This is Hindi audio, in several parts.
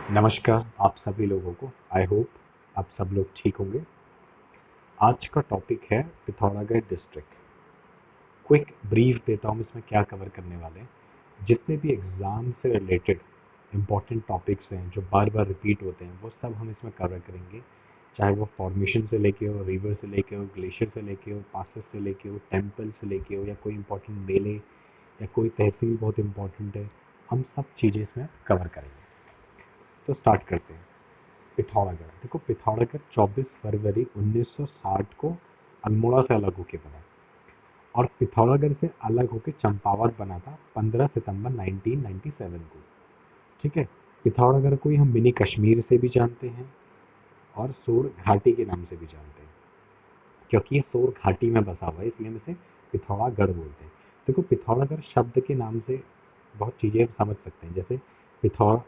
नमस्कार आप सभी लोगों को। आई होप आप सब लोग ठीक होंगे। आज का टॉपिक है पिथौरागढ़ डिस्ट्रिक्ट। क्विक ब्रीफ देता हूँ इसमें क्या कवर करने वाले हैं। जितने भी एग्ज़ाम से रिलेटेड इम्पॉर्टेंट टॉपिक्स हैं जो बार बार रिपीट होते हैं वो सब हम इसमें कवर करेंगे। चाहे वो फॉर्मेशन से लेके हो, रिवर से लेके हो, ग्लेशियर से लेके हो, पासेस से लेके हो, टेम्पल से लेके हो, या कोई इम्पोर्टेंट मेले या कोई तहसील बहुत इम्पोर्टेंट है, हम सब चीज़ें इसमें कवर करेंगे। तो स्टार्ट करते हैं। पिथौरागढ़ देखो, पिथौरागढ़ 24 फरवरी 1960 को अल्मोड़ा से अलग होके बना, और पिथौरागढ़ से अलग होके चंपावत बना था 15 सितंबर 1997 को। ठीक है। पिथौरागढ़ को ही हम मिनी कश्मीर से भी जानते हैं और सोर घाटी के नाम से भी जानते हैं, क्योंकि ये सोर घाटी में बसा हुआ है इसलिए हम इसे पिथौरागढ़ बोलते हैं। देखो, पिथौरागढ़ शब्द के नाम से बहुत चीज़ें हम समझ सकते हैं। जैसे पिथौरा,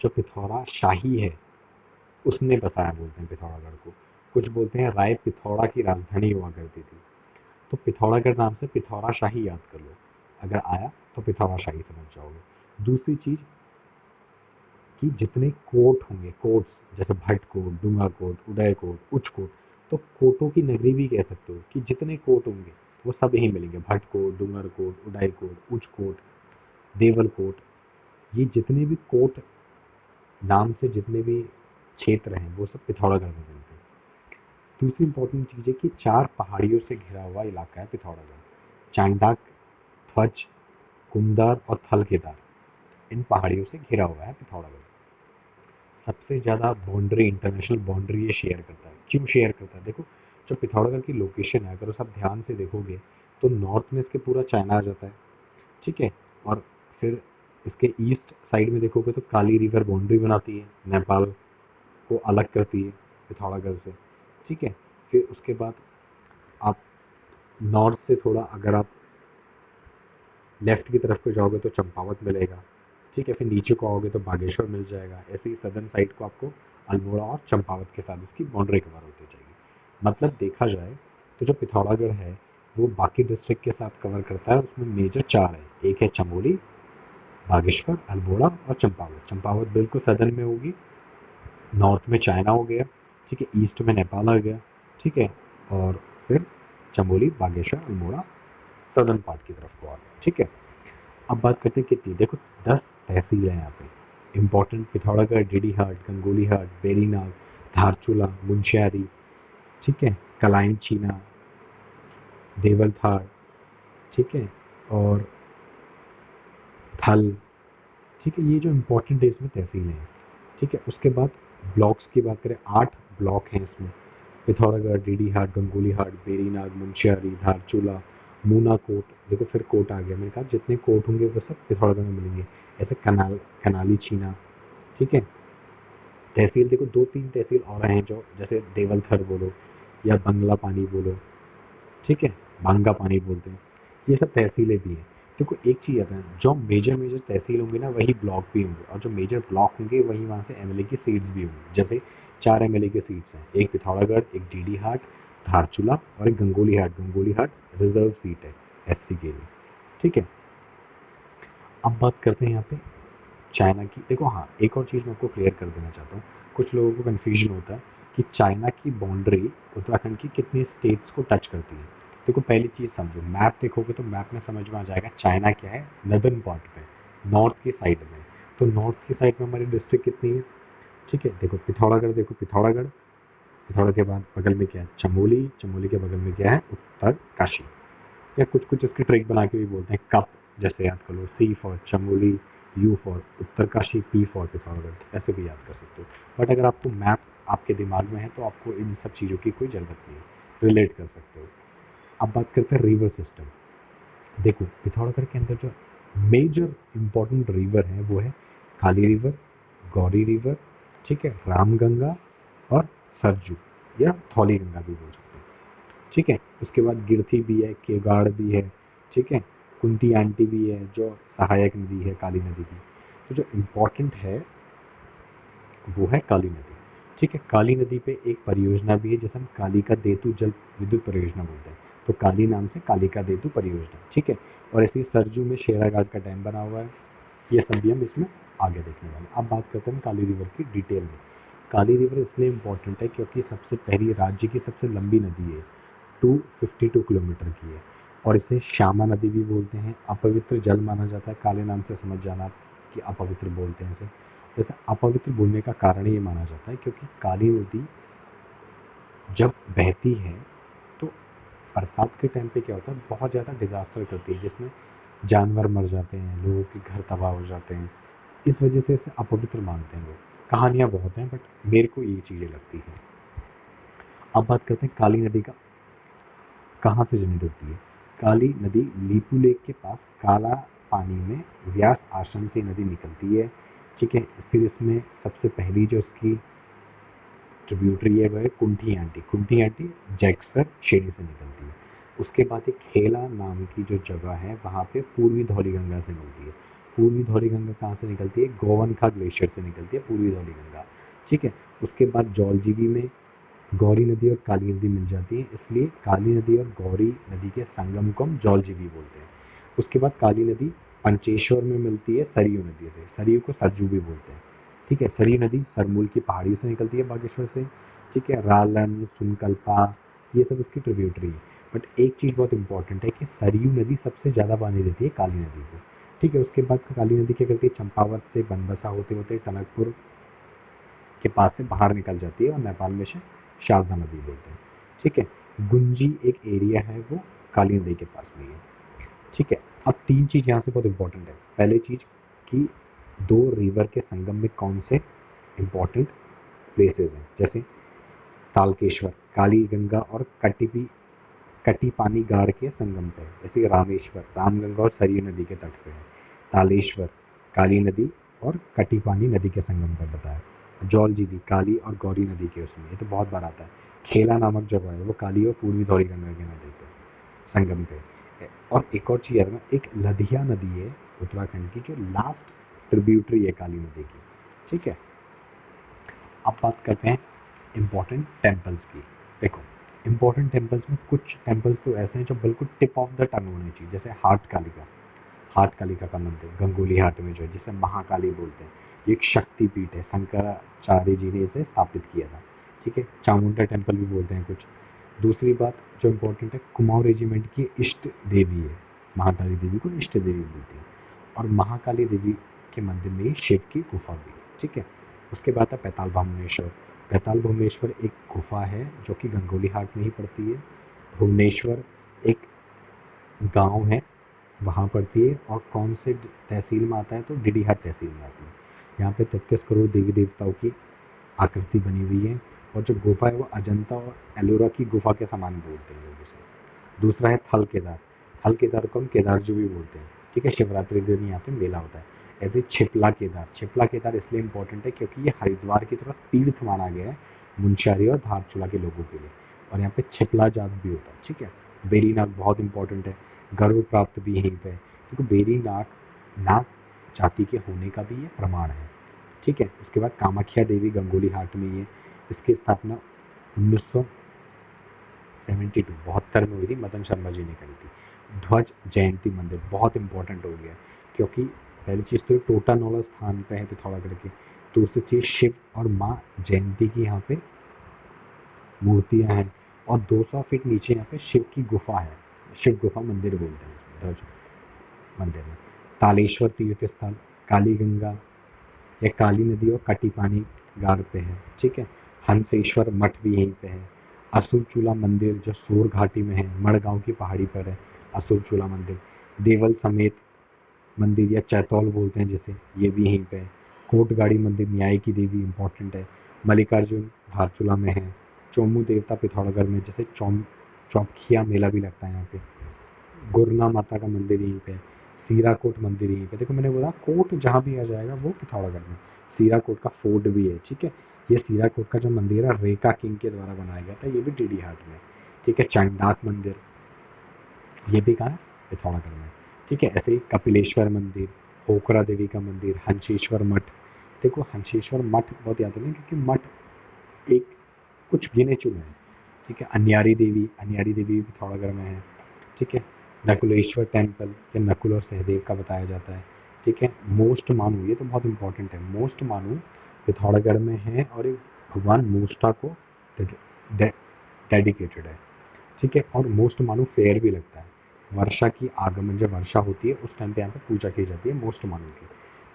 जो पिथौरा शाही है उसने बसाया बोलते हैं पिथौरागढ़ को। कुछ बोलते हैं राय पिथौरा की राजधानी हुआ करती थी। तो पिथौरागढ़ नाम से पिथौरा शाही याद कर लो, अगर आया तो पिथौरा शाही समझ जाओगे। दूसरी चीज़ कि जितने कोट होंगे, कोट्स जैसे भट्ट कोट, डूंगा कोट, उदय कोट, उच्च कोट, तो कोटों की नगरी भी कह सकते हो कि जितने कोट होंगे वो सब यहीं मिलेंगे। भट्ट कोट, डूंगर कोट, उदय कोट, उच्च कोट, देवल कोट, ये जितने भी कोट नाम से जितने भी क्षेत्र हैं वो सब पिथौरागढ़ में मिलते हैं। दूसरी इंपॉर्टेंट चीज़ है कि 4 पहाड़ियों से घिरा हुआ इलाका है पिथौरागढ़। चांडाक, ध्वज, कुमदार और थलकेदार, इन पहाड़ियों से घिरा हुआ है पिथौरागढ़। सबसे ज़्यादा बाउंड्री, इंटरनेशनल बाउंड्री ये शेयर करता है। क्यों शेयर करता है? देखो, जो पिथौरागढ़ की लोकेशन है, अगर उसे आप ध्यान से देखोगे तो नॉर्थ में इसके पूरा चाइना आ जाता है। ठीक है। और फिर इसके ईस्ट साइड में देखोगे तो काली रिवर बाउंड्री बनाती है, नेपाल को अलग करती है पिथौरागढ़ से। ठीक है। फिर उसके बाद आप नॉर्थ से थोड़ा अगर आप लेफ्ट की तरफ को जाओगे तो चंपावत मिलेगा। ठीक है। फिर नीचे को आओगे तो बागेश्वर मिल जाएगा। ऐसे ही सदर्न साइड को आपको अल्मोड़ा और चंपावत के साथ इसकी बाउंड्री कवर होती जाएगी। मतलब देखा जाए तो जो पिथौरागढ़ है वो बाकी डिस्ट्रिक्ट के साथ कवर करता है। उसमें मेजर 4 है। एक है चमोली, बागेश्वर, अल्मोड़ा और चंपावत। चंपावत बिल्कुल सदर्न में होगी। नॉर्थ में चाइना हो गया। ठीक है। ईस्ट में नेपाल आ गया। ठीक है। और फिर चमोली, बागेश्वर, अल्मोड़ा सदर्न पार्ट की तरफ को आ गया। ठीक है। अब बात करते हैं कितनी। देखो, 10 तहसील है यहाँ पे इंपॉर्टेंट। पिथौरागढ़, डीडीहाट, गंगोलीहाट, बेरीनाग, धारचूला, मुंशियारी, ठीक है, कलाइन चीना, देवलथाड़, ठीक है, और थल। ठीक है। ये जो इम्पोर्टेंट है इसमें तहसीलें हैं। ठीक है। उसके बाद ब्लॉक्स की बात करें, 8 ब्लॉक हैं इसमें। पिथौरागढ़, डीडीहाट, गंगोलीहाट, बेरीनाग, मुंशियारी, धारचूला, मूना कोट। देखो फिर कोट आ गया। मैंने कहा जितने कोट होंगे वो सब पिथौरागढ़ में मिलेंगे। ऐसे कनाली छीना। ठीक है। तहसील देखो, 2-3 तहसील और हैं जो, जैसे देवलथर बोलो या बंगला पानी बोलो। ठीक है। बांगा पानी बोलते हैं। ये सब तहसीलें भी हैं। देखो एक चीज़ आता है, जो मेजर मेजर तहसील होंगे ना वही ब्लॉक भी होंगे, और जो मेजर ब्लॉक होंगे वहीं वहाँ से एमएलए की सीट्स भी होंगी। जैसे 4 एमएलए की सीट्स हैं, एक पिथौरागढ़, एक डीडी हाट, धारचूला और एक गंगोली हाट। गंगोली हाट रिजर्व सीट है एससी के लिए। ठीक है। अब बात करते हैं यहाँ पे चाइना की। देखो हाँ, एक और चीज़ मैं आपको क्लियर कर देना चाहता हूँ। कुछ लोगों को कन्फ्यूजन होता है कि चाइना की बाउंड्री उत्तराखंड की कितनी स्टेट्स को टच करती है। देखो पहली चीज़ समझो, मैप देखोगे तो मैप में समझ में आ जाएगा चाइना क्या है नदर्न पार्ट में, नॉर्थ की साइड में। तो नॉर्थ की साइड में हमारी डिस्ट्रिक्ट कितनी है? ठीक है। देखो पिथौरागढ़, देखो पिथौरागढ़, पिथौरागढ़ के बाद बगल में क्या है? चमोली, चमोली के बगल में क्या है? उत्तर काशी। या कुछ कुछ इसकी ट्रिक बना के भी बोलते हैं कप, जैसे याद कर लो, C for Chamoli, U for Uttarkashi, P for Pithoragarh, ऐसे भी याद कर सकते हो। बट अगर आपको मैप आपके दिमाग में है तो आपको इन सब चीज़ों की कोई ज़रूरत नहीं है, रिलेट कर सकते हो। अब बात करते हैं रिवर सिस्टम। देखो पिथौरागढ़ के अंदर जो मेजर इंपॉर्टेंट रिवर है वो है काली रिवर, गौरी रिवर, ठीक है, रामगंगा और सरजू, या थौली गंगा भी बोल सकते हैं। ठीक है। उसके बाद गिरथी भी है, केगाड़ भी है। ठीक है। कुंती आंटी भी है जो सहायक नदी है काली नदी की। तो जो इम्पोर्टेंट है वो है काली नदी। ठीक है। काली नदी पे एक परियोजना भी है जिसे हम कालिका देतु जल विद्युत परियोजना बोलते हैं। तो काली नाम से कालिका देतु परियोजना। ठीक है। और ऐसे ही सरजू में शेरा घाट का डैम बना हुआ है। ये सब भी हम इसमें आगे देखने वाले। अब बात करते हैं काली रिवर की डिटेल में। काली रिवर इसलिए इम्पोर्टेंट है क्योंकि सबसे पहली राज्य की सबसे लंबी नदी है, 252 किलोमीटर की है, और इसे श्यामा नदी भी बोलते हैं। अपवित्र जल माना जाता है, काले नाम से समझ जाना कि अपवित्र बोलते हैं इसे। वैसे अपवित्र बोलने का कारण ये माना जाता है क्योंकि काली नदी जब बहती है तो बरसात के टाइम पे क्या होता है, बहुत ज़्यादा डिजास्टर करती है, जिसमें जानवर मर जाते हैं, लोगों के घर तबाह हो जाते हैं। इस वजह से इसे अपवित्र मानते हैं लोग। कहानियाँ बहुत हैं बट मेरे को ये चीज़ें लगती हैं। अब बात करते हैं काली नदी का कहाँ से जनरेट होती है। काली नदी लीपू लेक के पास काला पानी में व्यास आश्रम से नदी निकलती है। ठीक है, फिर इसमें सबसे पहली जो इसकी ट्रिब्यूटरी है वह है कुंठी आंटी। कुंठी आंटी जैक्सर श्रेणी से निकलती है। उसके बाद एक खेला नाम की जो जगह है वहाँ पे पूर्वी धौली गंगा से मिलती है। पूर्वी धौली गंगा कहाँ से निकलती है, गोवनखा ग्लेशियर से निकलती है पूर्वी धौली गंगा। ठीक है, उसके बाद जौलजीबी में गौरी नदी और काली नदी मिल जाती है, इसलिए काली नदी और गौरी नदी के संगम को हम जौलजीबी बोलते हैं। उसके बाद काली नदी पंचेश्वर में मिलती है सरयू नदी से, सरयू को सरजू भी बोलते हैं। ठीक है, सरयू नदी सरमूल की पहाड़ी से निकलती है बागेश्वर से। ठीक है, रालन सुनकल्पा ये सब उसकी ट्रिब्यूटरी है। बट एक चीज़ बहुत इंपॉर्टेंट है कि सरयू नदी सबसे ज़्यादा पानी देती है काली नदी को। ठीक है, उसके बाद काली नदी क्या करती है, चंपावत से बनबसा होते होते टनकपुर के पास से बाहर निकल जाती है और नेपाल में से शारदा नदी बोलते हैं। ठीक है, गुंजी एक एरिया है वो काली नदी के पास में है। ठीक है, अब तीन चीज़ यहाँ से बहुत इंपॉर्टेंट है। पहली चीज़ कि दो रिवर के संगम में कौन से इंपॉर्टेंट प्लेसेस हैं, जैसे तालकेश्वर काली गंगा और कटी पानी गाड़ के संगम पे है। जैसे रामेश्वर रामगंगा और सरयू नदी के तट पे है। तालेश्वर काली नदी और कटी पानी नदी के संगम पर बताया। जौलजीबी काली और गौरी नदी के उसमें, ये तो बहुत बार आता है। खेला नामक जगह है वो काली और पूर्वी धौली गंगा की नदी पे संगम पे। और एक और चीज़ है ना, एक लधिया नदी है उत्तराखंड की जो लास्ट ट्रिब्यूटरी है काली नदी की। ठीक है, अब बात करते हैं इम्पोर्टेंट टेम्पल्स की। देखो, इम्पोर्टेंट टेम्पल्स में कुछ टेम्पल्स तो ऐसे हैं जो बिल्कुल टिप ऑफ द टंग होने चाहिए, जैसे हाट कालिका का मंदिर गंगोली हाट में जो है, जिसे महाकाली बोलते हैं। ये एक शक्ति पीठ है, शंकराचार्य जी ने इसे स्थापित किया था। ठीक है, चामुंडा टेम्पल भी बोलते हैं कुछ। दूसरी बात जो इम्पोर्टेंट है, कुमाऊं रेजिमेंट की इष्ट देवी है, महाकाली देवी को इष्ट देवी बोलती है। और महाकाली देवी के मंदिर में ही शिव की गुफा भी है। ठीक है, उसके बाद है पैताल भुवनेश्वर। पैताल भुवनेश्वर एक गुफा है जो कि गंगोली हाट में ही पड़ती है। भुवनेश्वर एक गांव है, वहाँ पड़ती है, और कौन से तहसील में आता है, तो डीडीहाट तहसील में आती है। यहाँ पे 33 करोड़ देवी देवताओं की आकृति बनी हुई है, और जो गुफा है वो अजंता और एलोरा की गुफा के समान बोलते हैं लोग उसे। दूसरा है थल केदार। थल केदार को हम केदारजू भी बोलते हैं। ठीक है, शिवरात्रि के दिन यहाँ पे मेला होता है। ऐसे छिपला केदार इसलिए इंपॉर्टेंट है क्योंकि ये हरिद्वार की तरफ तीर्थ माना गया है मुंशियारी और धारचूला के लोगों के लिए, और यहाँ पे छिपला जात भी होता है। ठीक है, बेरीनाग बहुत इंपॉर्टेंट है, गर्भ प्राप्त भी यहीं पे है, क्योंकि बेरीनाग नाग जाति के होने का भी ये प्रमाण है। ठीक है, उसके बाद कामाख्या देवी गंगोली हाट में ही है। इसकी स्थापना 1972 में हुई थी, मदन शर्मा जी ने करी थी। ध्वज जयंती मंदिर बहुत इंपॉर्टेंट हो गया, क्योंकि पहली चीज़ तो टोटानौला स्थान पे है पिथौरागढ़ के। दूसरी चीज़ शिव और माँ जयंती की यहाँ पे मूर्तियाँ हैं, और 200 फीट नीचे यहाँ पे शिव की गुफा है, शिव गुफा मंदिर बोलते हैं इसमें, ध्वज मंदिर में। तालेश्वर तीर्थ स्थल काली गंगा या काली नदी और कटी पानी गाड़ पे है। ठीक है, हंसेश्वर मठ भी यहीं पे है। असुर चूला मंदिर जो सोर घाटी में है, मड़गांव की पहाड़ी पर है असुर चूला मंदिर। देवल समेत मंदिर या चैतौल बोलते हैं जिसे, ये भी यहीं पे है। कोटगाड़ी मंदिर न्याय की देवी इंपॉर्टेंट है। मल्लिकार्जुन धारचूला में है। चोमू देवता पिथौरागढ़ में, जैसे चौपखिया मेला भी लगता है यहाँ पे। गुरना माता का मंदिर यहीं पे है। सीराकोट मंदिर यहीं पे। देखो मैंने बोला कोट जहाँ भी आ जाएगा वो पिथौरागढ़ में। सीराकोट का फोर्ट भी है। ठीक है, ये सीराकोट का जो मंदिर है रेका किंग के द्वारा बनाया गया था, ये भी डीडी हाट में। ठीक है, चांडाक मंदिर ये भी कहाँ है, पिथौरागढ़ में। ठीक है, ऐसे ही कपिलेश्वर मंदिर, होकरा देवी का मंदिर, हंसेश्वर मठ। देखो हंसेश्वर मठ बहुत याद है क्योंकि मठ एक कुछ गिने चुने हैं। ठीक है, अन्यारी देवी भी पिथौरागढ़ में है। ठीक है, नकुलेश्वर टेम्पल या नकुल और सहदेव का बताया जाता है। ठीक है। मोस्ट मानू, ये तो बहुत इंपॉर्टेंट है। मोस्ट मानू पिथौरागढ़ में है और एक भगवान मोस्टा को डेडिकेटेड है। ठीक है। और मोस्ट मानू फेयर भी लगता है। वर्षा की आगमन, जब वर्षा होती है उस टाइम पे यहाँ पे पूजा की जाती है मोस्ट मानू की।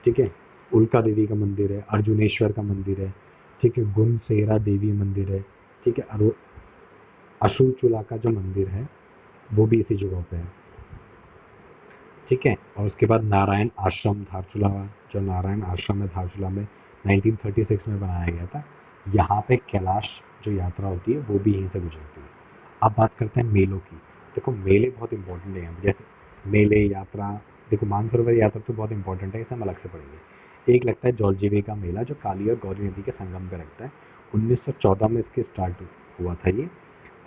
ठीक है। उल्का देवी का मंदिर है, अर्जुनेश्वर का मंदिर है। ठीक है। गुणसेरा देवी मंदिर है। ठीक है। अशुर चूला का जो मंदिर है वो भी इसी जगह पे है। ठीक है। और उसके बाद नारायण आश्रम धारचूला, जो नारायण आश्रम है धारचूला में 1936 में बनाया गया था। यहाँ पे कैलाश जो यात्रा होती है वो भी यहीं से गुजरती है। अब बात करते हैं मेलों की। देखो मेले बहुत इंपॉर्टेंट है यहाँ पे, जैसे मेले यात्रा। देखो मानसरोवर यात्रा तो बहुत इंपॉर्टेंट है, इसे हम अलग से पढ़ेंगे। एक लगता है जौलजीबी का मेला, जो काली और गौरी नदी के संगम पे लगता है। 1914 में इसके स्टार्ट हुआ था ये,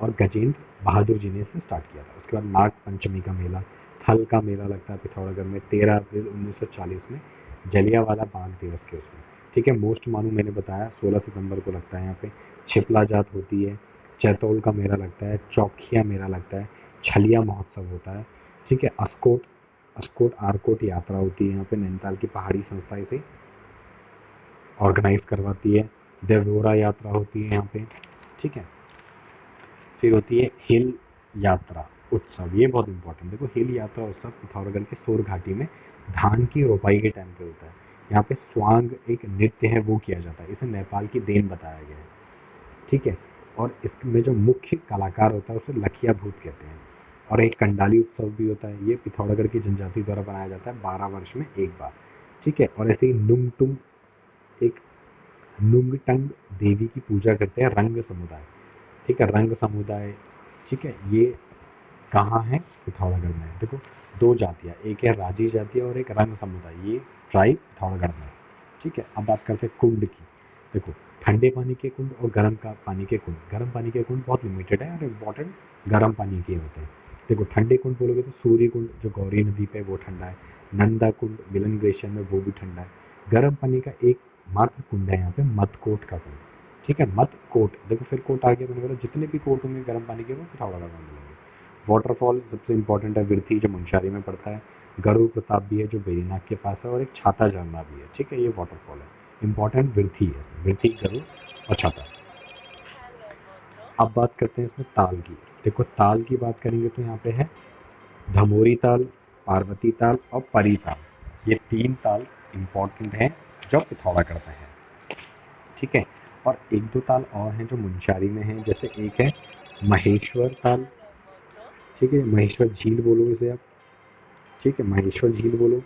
और गजेंद्र बहादुर जी ने इसे स्टार्ट किया था। उसके बाद नाग पंचमी का मेला, थल का मेला लगता है पिथौरागढ़ में 13 अप्रैल 1940 में, जलियांवाला बाग दिवस के उसमें। ठीक है। मोस्ट मानू मैंने बताया 16 सितंबर को लगता है यहाँ पे। छिपला जात होती है, चैतौल का मेला लगता है, चौखिया मेला लगता है, छलिया महोत्सव होता है। ठीक है। अस्कोट अस्कोट आरकोट यात्रा होती है यहाँ पे, नैनीताल की पहाड़ी संस्था इसे ऑर्गेनाइज करवाती है। देवोरा यात्रा होती है यहाँ पे। ठीक है। फिर होती है हिल यात्रा उत्सव, ये बहुत इंपॉर्टेंट। देखो हिल यात्रा उत्सव पिथौरागढ़ के सोर घाटी में धान की रोपाई के टाइम पे होता है। यहाँ पे स्वांग एक नृत्य है वो किया जाता है, इसे नेपाल की देन बताया गया है। ठीक है। और इसमें जो मुख्य कलाकार होता है उसे लखिया भूत कहते हैं। और एक कंडाली उत्सव भी होता है, ये पिथौरागढ़ की जनजाति द्वारा बनाया जाता है 12 वर्ष में एक बार। ठीक है। और ऐसे ही नुंगटुंग, एक नुंगटंग देवी की पूजा करते हैं रंग समुदाय। ठीक है। रंग समुदाय, ठीक है, ये कहाँ है? पिथौरागढ़ में है। देखो दो जातियाँ, एक है राजी जाति और एक रंग समुदाय, ये ट्राइब पिथौरागढ़ में है। ठीक है। अब बात करते हैं कुंड की। देखो ठंडे पानी के कुंड और गर्म का पानी के कुंड। गर्म पानी के कुंड बहुत लिमिटेड है और इम्पोर्टेंट गर्म पानी के होते हैं। देखो ठंडे कुंड बोलोगे तो सूर्य कुंड जो गौरी नदी पे वो ठंडा है। नंदा कुंड मिलन ग्लेशियर में वो भी ठंडा है। गर्म पानी का एक मात्र कुंड है यहाँ पे, मदकोट का कुंड। ठीक है। मदकोट, देखो फिर कोट आ गया, मैंने बोला जितने भी कोट होंगे गर्म पानी के वो पिथौरागढ़ में मिलेंगे। वाटरफॉल सबसे इंपॉर्टेंट है विरथी, जो मुंशियारी में पड़ता है। गरुड़ प्रताप भी है जो बेरीनाग के पास है, और एक छाता झरना भी है। ठीक है। ये वाटरफॉल है इंपॉर्टेंट, विरथी है, विरथी गरुड़ और छाता। अब बात करते हैं इसमें ताल की। देखो ताल की बात करेंगे तो यहाँ पे है धमोरी ताल, पार्वती ताल और परी ताल। ये तीन ताल इंपॉर्टेंट हैं जो पिथौरागढ़ में है। ठीक है। और एक दो ताल और हैं जो मुंशियारी में हैं, जैसे एक है महेश्वर ताल। ठीक है। महेश्वर झील बोलो इसे आप। ठीक है। महेश्वर झील बोलो,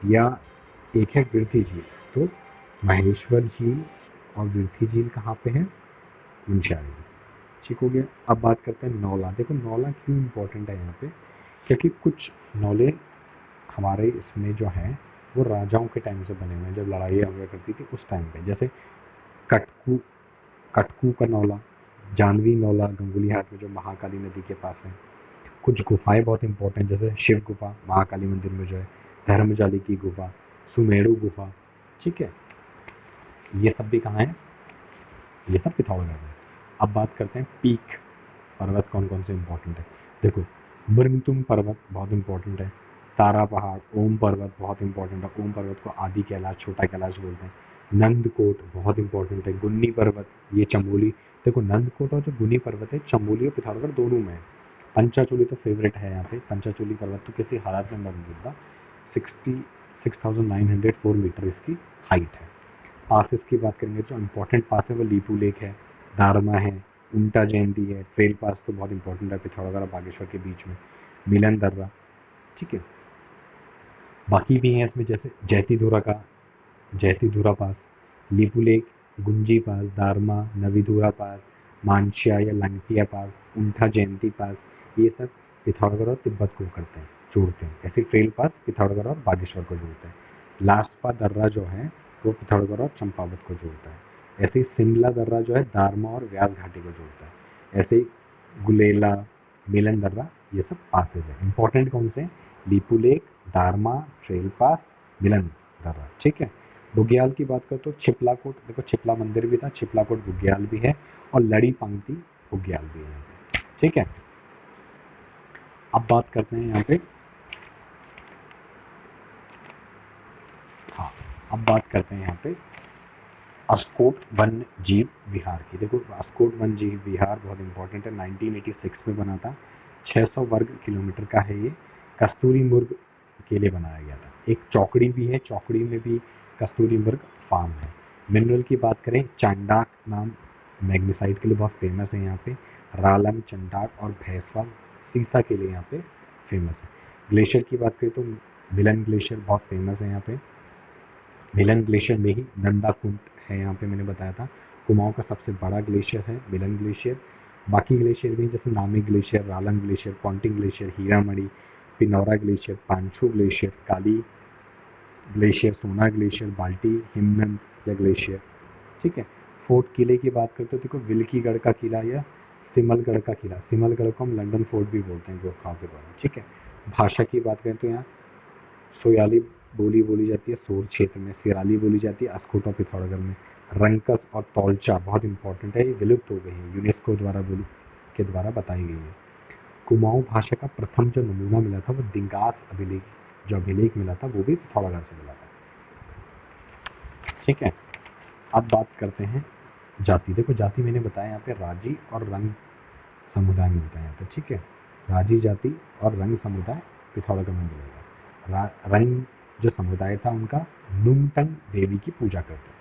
या एक है विरथी झील। तो महेश्वर झील और विरथी झील कहाँ पे है? मुंशियारी में। ठीक हो गया। अब बात करते हैं नौला। देखो नौला क्यों इम्पोर्टेंट है यहाँ पे, क्योंकि कुछ नौले हमारे इसमें जो हैं वो राजाओं के टाइम से बने हुए हैं, जब लड़ाइयाँ हुआ करती थी उस टाइम पे। जैसे कटकू, कटकू का नौला, जानवी नौला गंगुली हाट में जो महाकाली नदी के पास है। कुछ गुफाएं बहुत इंपॉर्टेंट, जैसे शिव गुफा महाकाली मंदिर में जो है, धर्मजाली की गुफा, सुमेरु गुफा। ठीक है। ये सब भी कहाँ है? ये सब पिथौरागढ़ में। अब बात करते हैं पीक पर्वत कौन कौन से इंपॉर्टेंट है। देखो मृंगतुंग पर्वत बहुत इंपॉर्टेंट है। तारा पहाड़, ओम पर्वत बहुत इंपॉर्टेंट है, ओम पर्वत को आदि कैलाश, छोटा कैलाश बोलते हैं। नंदकोट बहुत इंपॉर्टेंट है। गुन्नी पर्वत, ये चमोली। देखो नंदकोट और जो गुन्नी पर्वत है चमोली और पिथौरागढ़ दोनों में है। पंचाचूली तो फेवरेट है यहाँ पे, पंचाचूली पर्वत तो किसी हालात में मत भूलना। 66,904 मीटर इसकी हाइट है। पासेस की बात करेंगे, जो इंपॉर्टेंट पास है वो लीपू लेक है, दारमा है, उल्टा जयंती है। ट्रेल पास तो बहुत इंपॉर्टेंट है पिथौरागढ़ और बागेश्वर के बीच में, मिलन दर्रा। ठीक है। बाकी भी हैं इसमें, जैसे जैतीधुरा पास, लीपू लेक, गुंजी पास, दारमा, नवीधुरा पास, मानसिया या लंगटिया पास, उल्टा जयंती पास। ये सब पिथौरागढ़ और तिब्बत को करते हैं, जोड़ते हैं। ऐसे ट्रेल पास पिथौरागढ़ और बागेश्वर को जोड़ते हैं। लास्पा दर्रा जो है वो पिथौरागढ़ और चंपावत को जोड़ता है। ऐसे ही सिंगला दर्रा जो है दारमा और व्यास घाटी को जोड़ता है। ऐसे ही गुलेला, मिलन दर्रा, ये सब पासेज है। इंपॉर्टेंट कौन से? लीपू लेक, दारमा, ट्रेल पास, मिलन दर्रा। ठीक है। बुग्याल की बात करो तो छिपलाकोट, देखो छिपला मंदिर भी था, छिपलाकोट बुग्याल भी है, और लड़ी पंक्ति बुग्याल भी है। ठीक है। अब बात करते हैं यहाँ पे अब बात करते हैं यहाँ पे अस्कोट वन्य जीव विहार की। देखो अस्कोट वन्य जीव विहार बहुत इंपॉर्टेंट है, 1986 में बना था। 600 वर्ग किलोमीटर का है ये, कस्तूरी मुर्ग के लिए बनाया गया था। एक चौकड़ी भी है, चौकड़ी में भी कस्तूरी मुर्ग फार्म है। मिनरल की बात करें, चंडाक नाम मैग्नीसाइट के लिए बहुत फेमस है यहाँ पे। रालम, चंडाक और भैंसवाल सीसा के लिए यहाँ पे फेमस है। ग्लेशियर की बात करें तो मिलन ग्लेशियर बहुत फेमस है यहाँ पे। मिलन ग्लेशियर में ही नंदा कुंड है, यहाँ पे मैंने बताया था। कुमाऊं का सबसे बड़ा ग्लेशियर है मिलन ग्लेशियर। बाकी ग्लेशियर भी जैसे नामी ग्लेशियर, रालन ग्लेशियर, पॉन्टिंग ग्लेशियर, हीरामढ़ी, पिनौरा glacier, Panchu glacier, Kali glacier, Sona glacier, बाल्टी हिमनद या ग्लेशियर। ठीक है। फोर्ट किले की बात करते हो, देखो विल्कीगढ़ का किला या सिमलगढ़ का किला, सिमलगढ़ को हम लंदन फोर्ट भी बोलते हैं गोरखाओं के द्वारा। ठीक है। भाषा की बात करें तो यहाँ सोयाली बोली बोली जाती है सोर क्षेत्र में, सिराली बोली जाती है अस्कोट और पिथौरागढ़ में। रंकस और तौलचा बहुत इंपॉर्टेंट है, ये विलुप्त हो गई है, यूनेस्को द्वारा के द्वारा बताई गई है। कुमाऊं भाषा का प्रथम जो नमूना मिला था वो दिंगास अभिलेख, जो अभिलेख मिला था वो भी पिथौरागढ़ से मिला था। ठीक है। अब बात करते हैं जाति। देखो जाति मैंने बताया यहाँ पे राजी और रंग समुदाय मिलता है यहाँ पे। ठीक है। राजी जाति और रंग समुदाय पिथौरागढ़ में मिलेगा। रंग जो समुदाय था उनका नुंगटंग देवी की पूजा करते हैं।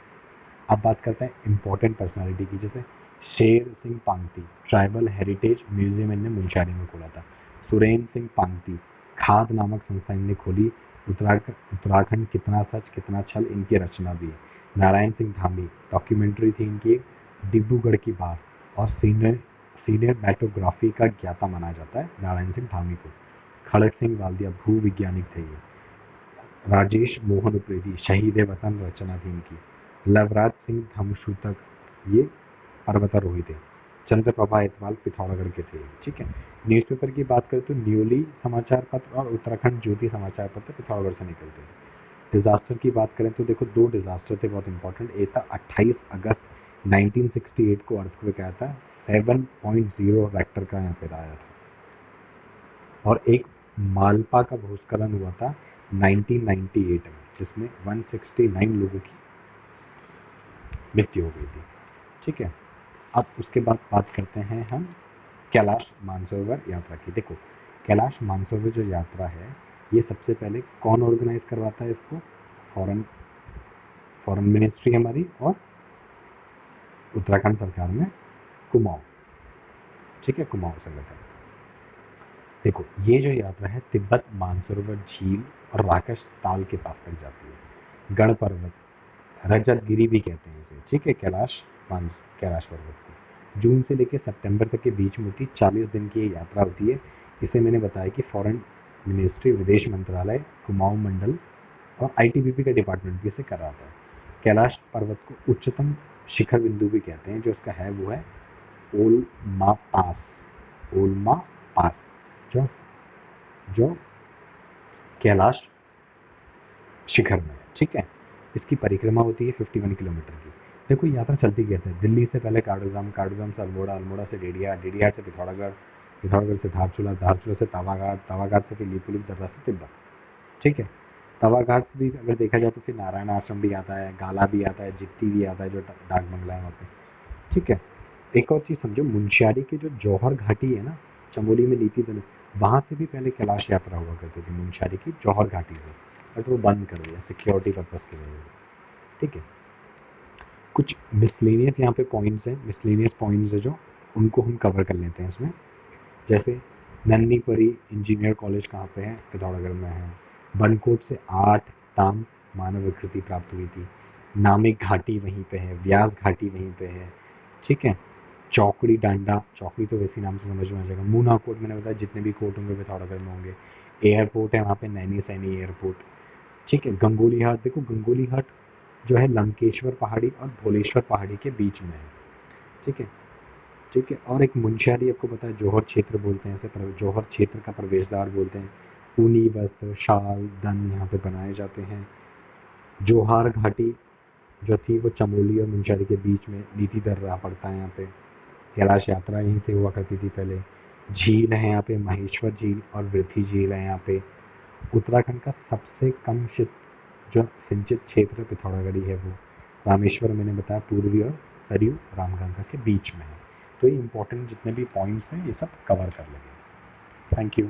अब बात करते हैं इंपॉर्टेंट पर्सनालिटी की, जैसे Sher Singh Pangti tribal heritage museum इनने मुंशियारी में खोला था। सुरेंद्र सिंह पांगती खाद नामक संस्था इनने खोली। उत्तराखंड कितना सच कितना छल इनकी रचना भी है। नारायण सिंह धामी डॉक्यूमेंट्री थी इनकी, डिब्रूगढ़ की बात, और सीनियर मेट्रोग्राफी का ज्ञाता माना जाता है नारायण सिंह धामी को। खड़ग सिंह वाल्दिया भू वैज्ञानिक थे ये। राजेश मोहन उप्रेती शहीद वतन रचना थी इनकी। लवराज सिंह धमशूतक ये पर्वतारोही थे। चंद्रप्रभा इतवाल पिथौरागढ़ के थे। ठीक है। न्यूज़पेपर की बात करें तो न्यूली समाचार पत्र और उत्तराखंड ज्योति समाचार पत्र पिथौरागढ़ से निकलते हैं। डिजास्टर की बात करें तो देखो दो डिजास्टर थे बहुत इंपॉर्टेंट। एक था 28 अगस्त 1968 को अर्थक्वेक आया था, 7.0 रेक्टर का यहाँ पे आया था। और एक मालपा का भूस्खलन हुआ था 1998 में, जिसमें 169 लोगों की मृत्यु हो गई थी। ठीक है। अब उसके बाद बात करते हैं हम कैलाश मानसरोवर यात्रा की। देखो कैलाश मानसरोवर जो यात्रा है ये सबसे पहले कौन ऑर्गेनाइज करवाता है इसको? फॉरेन मिनिस्ट्री हमारी और उत्तराखंड सरकार में कुमाऊं। ठीक है, कुमाऊं संगठन। देखो ये जो यात्रा है तिब्बत मानसरोवर झील और राकेश ताल के पास तक जाती है। गढ़ पर्वत, रजत गिरी भी कहते हैं इसे। ठीक है। कैलाश पर्वत को जून से लेकर सितंबर तक के बीच में होती है। 40 दिन की ये यात्रा होती है। इसे मैंने बताया कि फॉरेन मिनिस्ट्री, विदेश मंत्रालय, कुमाऊं मंडल और आईटीबीपी का डिपार्टमेंट भी इसे कराता है। कैलाश पर्वत को उच्चतम शिखर बिंदु भी कहते हैं। जो इसका है वो है ओल्मा पास, जो कैलाश शिखर में है। ठीक है। इसकी परिक्रमा होती है 51 किलोमीटर की। देखो यात्रा चलती कैसे है। दिल्ली से पहले काडूगाम से अल्मोड़ा, अल्मोड़ा से डेडियाहाट से पिथौरागढ़, पिथौरागढ़ से धारचूला, धारचूला से तावाघाट से फिर लिपुलेख दर्रा से तिब्बत। ठीक है। तवाघाट से भी अगर देखा जाए तो फिर नारायण आश्रम भी आता है, गाला भी आता है, जित्ती भी आता है जो डाक बंगला है वहाँ पे। ठीक है। एक और चीज़ समझो, मुंशियारी की जो जौहर घाटी है ना, चमोली में नीति दल, वहाँ से भी पहले कैलाश यात्रा हुआ करती थी मुंशियारी की जौहर घाटी से, बट वो बंद कर दिया सिक्योरिटी पर्पज़ के लिए। ठीक है। कुछ मिसलेनियस यहाँ पे पॉइंट्स हैं, मिसलेनियस पॉइंट्स है जो उनको हम कवर कर लेते हैं इसमें। जैसे नन्नीपरी इंजीनियर कॉलेज कहाँ पे है? पिथौरागढ़ में है। बनकोट से 8 ताम मानव विकृति प्राप्त हुई थी। नामिक घाटी वहीं पे है, व्यास घाटी वहीं पे है। ठीक है। चौकड़ी डांडा, चौकड़ी तो वैसी नाम से समझ में आ जाएगा। मूना कोट मैंने बताया, जितने भी कोर्ट होंगे पिथौरागढ़ में होंगे। एयरपोर्ट है वहाँ पे, नैनी सैनी एयरपोर्ट। ठीक है। गंगोली हाट, देखो गंगोली हाट जो है लंकेश्वर पहाड़ी और भोलेश्वर पहाड़ी के बीच में है। ठीक है। ठीक है। और एक मुंशियारी आपको पता है जौहर क्षेत्र बोलते हैं इसे, जौहर क्षेत्र का प्रवेश द्वार बोलते हैं। ऊनी वस्त्र, शाल, दन यहाँ पे बनाए जाते हैं। जोहार घाटी जो थी वो चमोली और मुंशियारी के बीच में नीति दर्रा पड़ता है यहाँ पे। कैलाश यात्रा यहीं से हुआ करती थी पहले। झील है यहाँ पे, महेश्वर झील और वृथी झील है यहाँ पे। उत्तराखंड का सबसे कम जो सिंचित क्षेत्र पिथौरागढ़ी है वो रामेश्वर मैंने बताया पूर्वी और सरयू रामगंगा के बीच में है। तो ये इंपॉर्टेंट जितने भी पॉइंट्स हैं ये सब कवर कर लेंगे। Thank you.